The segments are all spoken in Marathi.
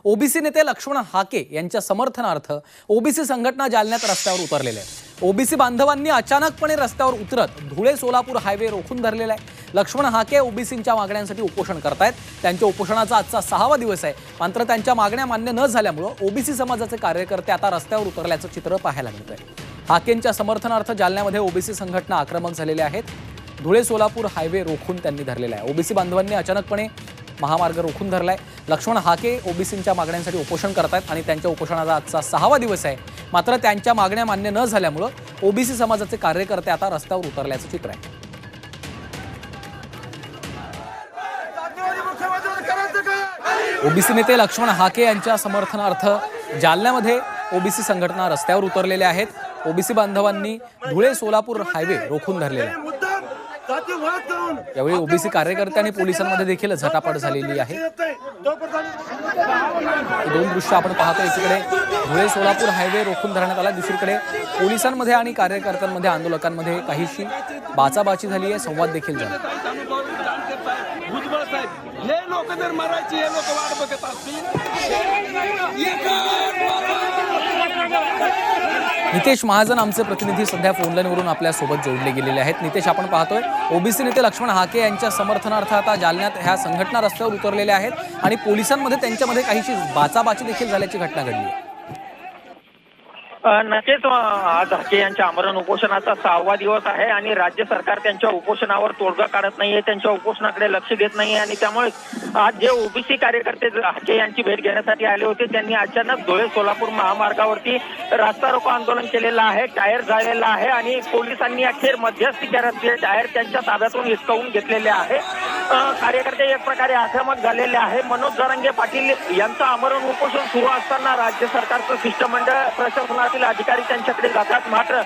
ओबीसी नेते लक्ष्मण हाके यांच्या समर्थनार्थ ओबीसी संघटना जालन्यात रस्त्यावर उतरलेल्या आहेत। ओबीसी बांधवांनी अचानकपणे रस्त्यावर उतरत धुळे सोलापूर हायवे रोखून धरलेला आहे। लक्ष्मण हाके ओबीसींच्या मागण्यांसाठी उपोषण करतायत। त्यांच्या उपोषणाचा आजचा 6वा दिवस आहे। मात्र त्यांच्या मागण्या मान्य न झाल्यामुळे ओबीसी समाजाचे कार्यकर्ते आता रस्त्यावर उतरल्याचं चित्र पाहायला मिळतंय। हाकेंच्या समर्थनार्थ जालन्यामध्ये ओबीसी संघटना आक्रमक झालेल्या आहेत। धुळे सोलापूर हायवे रोखून त्यांनी धरलेला आहे। ओबीसी बांधवांनी अचानकपणे महामार्ग रोखून धरलाय। लक्ष्मण हाके ओबीसींच्या मागण्यांसाठी उपोषण करतात आणि त्यांच्या उपोषणाचा आजचा 6वा दिवस आहे। मात्र त्यांच्या मागण्या मान्य न झाल्यामुळे ओबीसी समाजाचे कार्यकर्ते आता रस्त्यावर उतरल्याचं चित्र आहे। ओबीसी नेते लक्ष्मण हाके यांच्या समर्थनार्थ जालन्यामध्ये ओबीसी संघटना रस्त्यावर उतरलेल्या आहेत। ओबीसी बांधवांनी धुळे सोलापूर हायवे रोखून धरलेला आहे। यावेळी ओबीसी कार्यकर्ते आणि पोलिसांमध्ये देखील झटापट झालेली आहे। दोन दृश्य आपण पाहतो। एकीकडे धुळे सोलापूर हायवे रोखून धरण्यात आला, दुसरीकडे पोलिसांमध्ये आणि कार्यकर्त्यांमध्ये आंदोलकांमध्ये काहीशी बाचाबाची झाली आहे, संवाद देखील झाला। नितेश महाजन आमचे प्रतिनिधी सध्या फोनलाईनवरून आपल्या सोबत जोडले गेलेले आहेत। नितेश, आपण पाहतोय ओबीसी नेते लक्ष्मण हाके यांच्या समर्थनार्थ आता जालन्यात ह्या संघटना रस्त्यावर उतरलेल्या आहेत आणि पोलिसांमध्ये त्यांच्यामध्ये काहीशी बाचाबाची देखील झाल्याची घटना घडली आहे। नक्कीच आज हाके यांच्या आमरण उपोषणाचा 6वा दिवस आहे आणि राज्य सरकार त्यांच्या उपोषणावर तोडगा काढत नाहीये, त्यांच्या उपोषणाकडे लक्ष देत नाहीये आणि त्यामुळे आज जे ओबीसी कार्यकर्ते हाके यांची भेट घेण्यासाठी आले होते त्यांनी अचानक धुळे सोलापूर महामार्गावरती रास्ता रोको आंदोलन केलेलं आहे। टायर जाळलेला आहे आणि पोलिसांनी अखेर मध्यस्थी करत टायर त्यांच्या ताब्यातून हिसकावून घेतलेले आहे। कार्यकर्ते एक प्रकारे आक्रमक झालेले आहे। मनोज जरांगे पाटील यांचं आमरण उपोषण सुरू असताना राज्य सरकारचं शिष्टमंडळ प्रशासनातील अधिकारी त्यांच्याकडे जातात। मात्र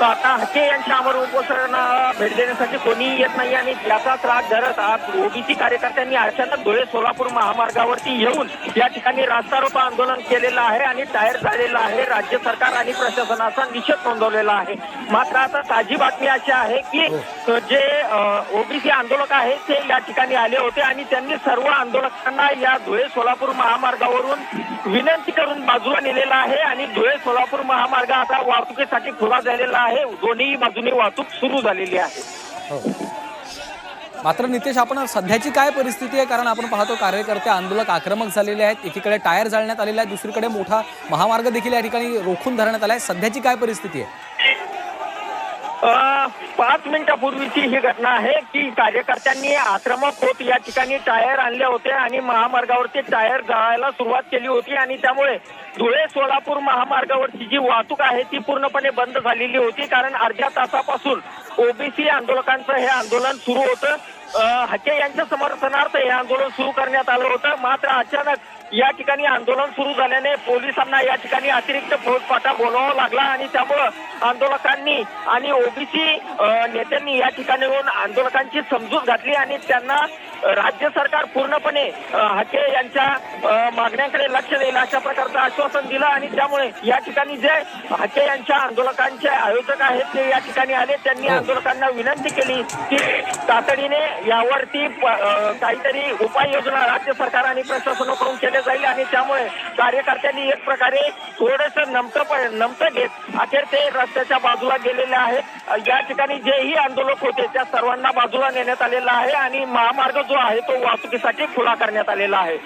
आता हाके यांच्या आमरण उपोषणाला भेट देण्यासाठी कोणीही येत नाही आणि याचाच राग धरत आज ओबीसी कार्यकर्त्यांनी अचानक धुळे सोलापूर महामार्गावरती येऊन या ठिकाणी रास्ता रोको आंदोलन केलेलं आहे आणि टायर जाळलेला आहे। राज्य सरकार आणि प्रशासनाचा निषेध नोंदवलेला आहे। मात्र आता ताजी बातमी अशी आहे की जे ओबीसी आंदोलक आहेत ते या ठिकाणी आले होते आणि त्यांनी सर्व आंदोलकांना या धुळे सोलापूर महामार्गावरून विनंती करून बाजूला नेलेला आहे आणि धुळे सोलापूर महामार्ग आता वाहतुकीसाठी खुला झालेला आहे। दोन्ही बाजूने वाहतूक सुरू झालेली आहे। मात्र नितेश, आपण सध्याची काय परिस्थिती आहे? कारण आपण पाहतो कार्यकर्ते आंदोलक आक्रमक झालेले आहेत। एकीकडे टायर जाळण्यात आलेला आहे, दुसरीकडे मोठा महामार्ग देखील या ठिकाणी रोखून धरण्यात आला आहे। सध्याची काय परिस्थिती आहे? 5 मिनिटापूर्वीची ही घटना आहे की कार्यकर्त्यांनी आक्रमक होत या ठिकाणी टायर आणले होते आणि महामार्गावरती टायर जाळायला सुरुवात केली होती आणि त्यामुळे धुळे सोलापूर महामार्गावरची जी वाहतूक आहे ती पूर्णपणे बंद झालेली होती। कारण अर्ध्या तासापासून ओबीसी आंदोलकांचं हे आंदोलन सुरू होतं। हाके यांच्या समर्थनार्थ हे आंदोलन सुरू करण्यात आलं होतं। मात्र अचानक या ठिकाणी आंदोलन सुरू झाल्याने पोलिसांना या ठिकाणी अतिरिक्त फौजफाटा बोलावा लागला आणि त्यामुळं आंदोलकांनी आणि ओबीसी नेत्यांनी या ठिकाणी येऊन आंदोलकांची समजूत घातली आणि त्यांना राज्य सरकार पूर्णपणे हाके यांच्या मागण्यांकडे लक्ष देईल अशा प्रकारचं आश्वासन दिलं आणि त्यामुळे या ठिकाणी जे हाके यांच्या आंदोलकांचे आयोजक आहेत ते या ठिकाणी आले। त्यांनी आंदोलकांना विनंती केली की तातडीने यावरती काहीतरी उपाययोजना राज्य सरकार आणि प्रशासनाकडून केले जाईल आणि त्यामुळे कार्यकर्त्यांनी एक प्रकारे थोडंसं नमतं घेत अखेर ते रस्त्याच्या बाजूला गेलेले आहेत। या ठिकाणी जेही आंदोलक होते त्या सर्वांना बाजूला नेण्यात आलेला आहे आणि महामार्ग जो आहे तो वाहतुकीसाठी खुला करण्यात आलेला आहे।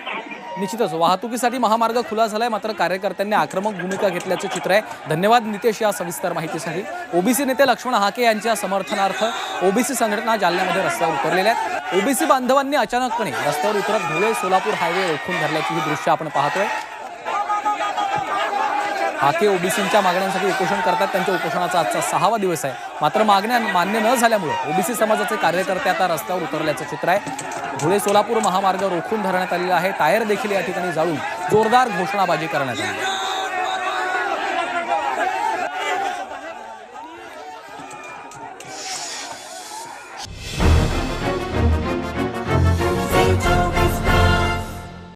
निश्चितच वाहतुकीसाठी महामार्ग खुला झालाय, मात्र कार्यकर्त्यांनी आक्रमक भूमिका घेतल्याचं चित्र आहे। धन्यवाद नितेश या सविस्तर माहितीसाठी। ओबीसी नेते लक्ष्मण हाके यांच्या समर्थनार्थ ओबीसी संघटना जालन्यामध्ये रस्त्यावर उतरलेल्या आहेत। ओबीसी बांधवांनी अचानकपणे रस्त्यावर उतरत धुळे सोलापूर हायवे रोखून धरल्याची ही दृश्य आपण पाहतोय। हाके ओबीसींच्या मागण्यांसाठी उपोषण करतात। त्यांच्या उपोषणाचा आजचा 6वा दिवस आहे। मात्र मागण्या मान्य न झाल्यामुळे ओबीसी समाजाचे कार्यकर्ते आता रस्त्यावर उतरल्याचं चित्र आहे। धुळे सोलापूर महामार्ग रोखून धरण्यात आलेला आहे। टायर देखील या ठिकाणी जाळून जोरदार घोषणाबाजी करण्यात आली आहे।